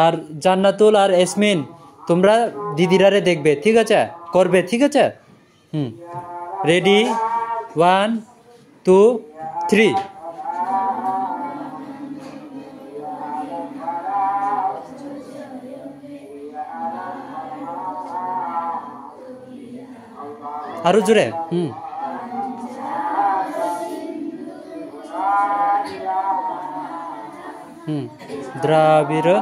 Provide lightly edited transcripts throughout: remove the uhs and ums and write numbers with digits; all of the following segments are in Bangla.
আর জান্নাতুল আর এসমিন তোমরা দিদিরারে দেখবে, ঠিক আছে, করবে, ঠিক আছে। রেডি, 1 2 3। আরো জোরে। দ্রাবিড়।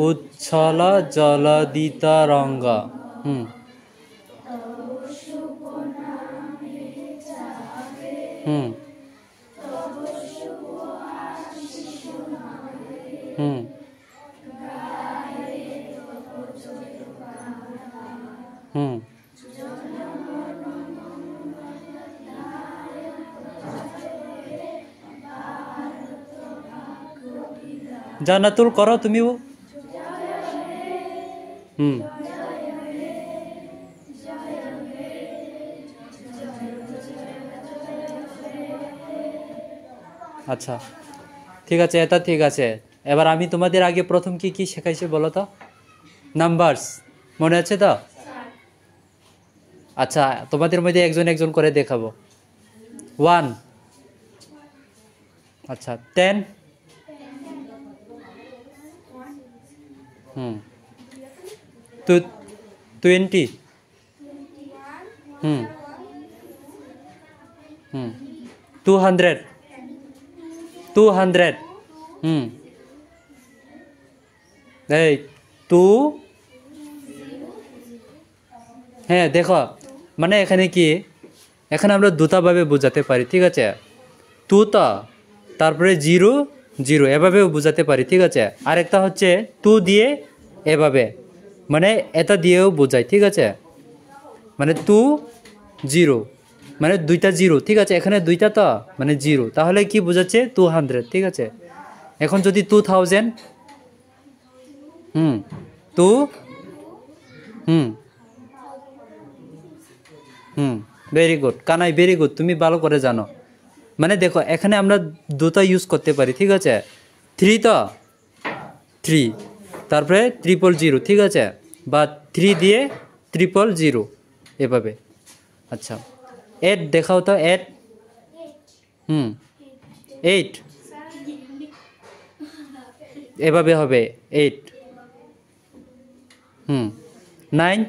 উচ্ছল জলদিতরঙ্গ। জান্নাতুল করো তুমিও। আচ্ছা ঠিক আছে, এটা ঠিক আছে। এবার আমি তোমাদের আগে প্রথম কি কি শেখাইছি বলো তো? নাম্বারস মনে আছে তো? আচ্ছা তোমাদের মধ্যে একজন একজন করে দেখাবো। 1, আচ্ছা 10, 20, 200, 200, এই 2, হ্যাঁ দেখো মানে এখানে কি, এখানে আমরা দুটাভাবে বোঝাতে পারি, ঠিক আছে। 2 তো তারপরে 0 0 এভাবেও বোঝাতে পারি, ঠিক আছে। আরেকটা হচ্ছে 2 দিয়ে এভাবে, মানে এটা দিয়েও বোঝায়, ঠিক আছে। মানে 2 0 মানে দুইটা 0, ঠিক আছে। এখানে দুইটা তো মানে 0, তাহলে কি বোঝাচ্ছে 200, ঠিক আছে। এখন যদি 2000, 2, very good Kanai, very good, তুমি ভালো করে জানো। মানে দেখো এখানে আমরা দুটো ইউজ করতে পারি, ঠিক আছে। 3 তো 3, তারপরে 000, ঠিক আছে, বা 3 দিয়ে 000 এভাবে। আচ্ছা 8 দেখাও তো, 8, 8 এভাবে হবে 8, 9,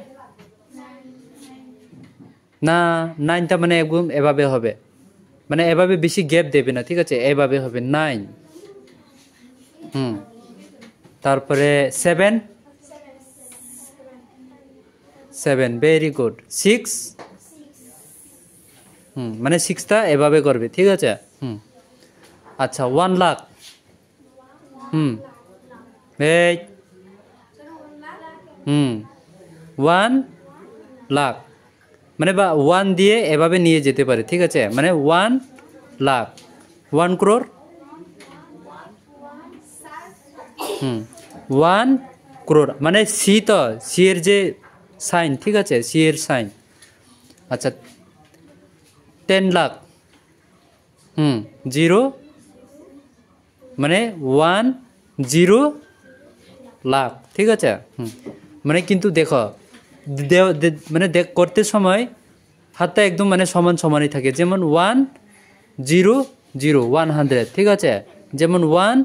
না 9টা মানে একদম এভাবে হবে, মানে এভাবে বেশি গ্যাপ দেবে না, ঠিক আছে, এভাবে হবে 9। তারপরে 7, 7 ভেরি গুড। 6, মানে 6টা এভাবে করবে, ঠিক আছে। আচ্ছা 1 লাখ, এই 1 লাখ মানে বা 1 দিয়ে এভাবে নিয়ে যেতে পারে, ঠিক আছে। মানে 1 লাখ, 1 crore, 1 crore মানে সি তো, সি এর যে সাইন, ঠিক আছে, সি এর সাইন। আচ্ছা 10 লাখ, 0 মানে 10 লাখ, ঠিক আছে। মানে কিন্তু দেখো মানে করতে সময় হাতটা একদম মানে সমান সমানই থাকে, যেমন 100 100, ঠিক আছে, যেমন 1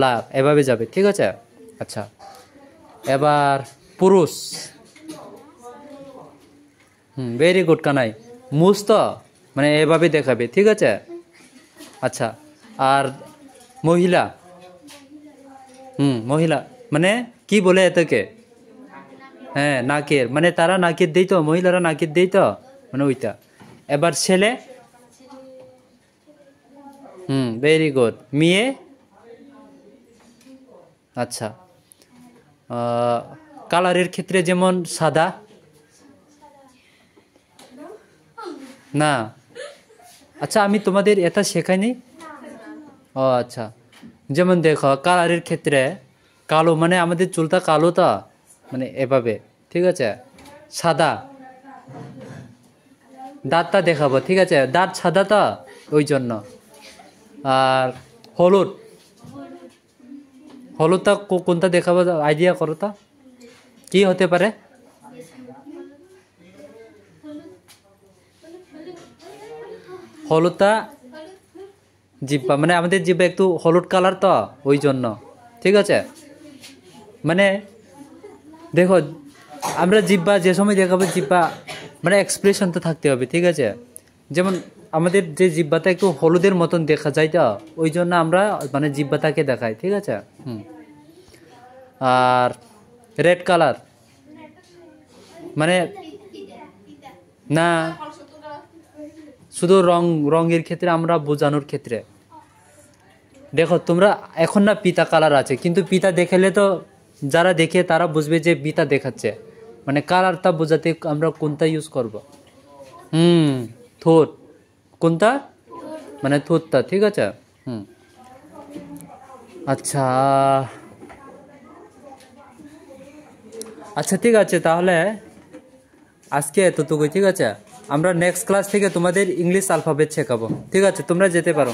লাখ এভাবে যাবে, ঠিক আছে। আচ্ছা এবার পুরুষ, ভেরি গুড কানাই, মুস্ত মানে এভাবে দেখাবে, ঠিক আছে। আচ্ছা আর মহিলা, মহিলা মানে কি বলে এটাকে, হ্যাঁ নাকের, মানে তারা নাকের দেই তো, মহিলারা নাকের দেই তো, মানে ওইটা। এবার ছেলে, ভেরি গুড। মেয়ে, আচ্ছা কালারের ক্ষেত্রে যেমন সাদা, না আচ্ছা আমি তোমাদের এটা শেখাইনি। ও আচ্ছা, যেমন দেখো কালারের ক্ষেত্রে কালো মানে আমাদের চুলটা কালো তো, মানে এভাবে, ঠিক আছে। সাদা, দাঁতটা দেখাবো, ঠিক আছে? দাঁত সাদা তো ওই জন্য। আর হলুদ, হলুদটা কোনটা দেখাবো, আইডিয়া করো তো কি হতে পারে? হলুদটা জিব্বা, মানে আমাদের জিব্বা একটু হলুদ কালার তো ওই জন্য, ঠিক আছে? মানে দেখো, আমরা জিব্বা যে সময় দেখাবো, জিব্বা মানে এক্সপ্রেশন তো থাকতে হবে, ঠিক আছে? যেমন আমাদের যে জিব্বাটা একটু হলুদের মতন দেখা যায় তো ওই জন্য আমরা মানে জিব্বাটাকে দেখাই, ঠিক আছে? আর রেড কালার মানে না, শুধু রঙের ক্ষেত্রে আমরা বোঝানোর ক্ষেত্রে। দেখো তোমরা এখন না পিতা কালার আছে, কিন্তু পিতা দেখালে তো যারা দেখে তারা বুঝবে যে পিতা দেখাচ্ছে, মানে কালারটা বোঝাতে আমরা কোনটা ইউজ করব? ঠোঁট, কোনটা? মানে ঠোঁটটা, ঠিক আছে? আচ্ছা আচ্ছা, ঠিক আছে, তাহলে আজকে এতটুকুই, ঠিক আছে? আমরা নেক্সট ক্লাস থেকে তোমাদের ইংলিশ অ্যালফাবেট শেখাবো, ঠিক আছে? তোমরা যেতে পারো।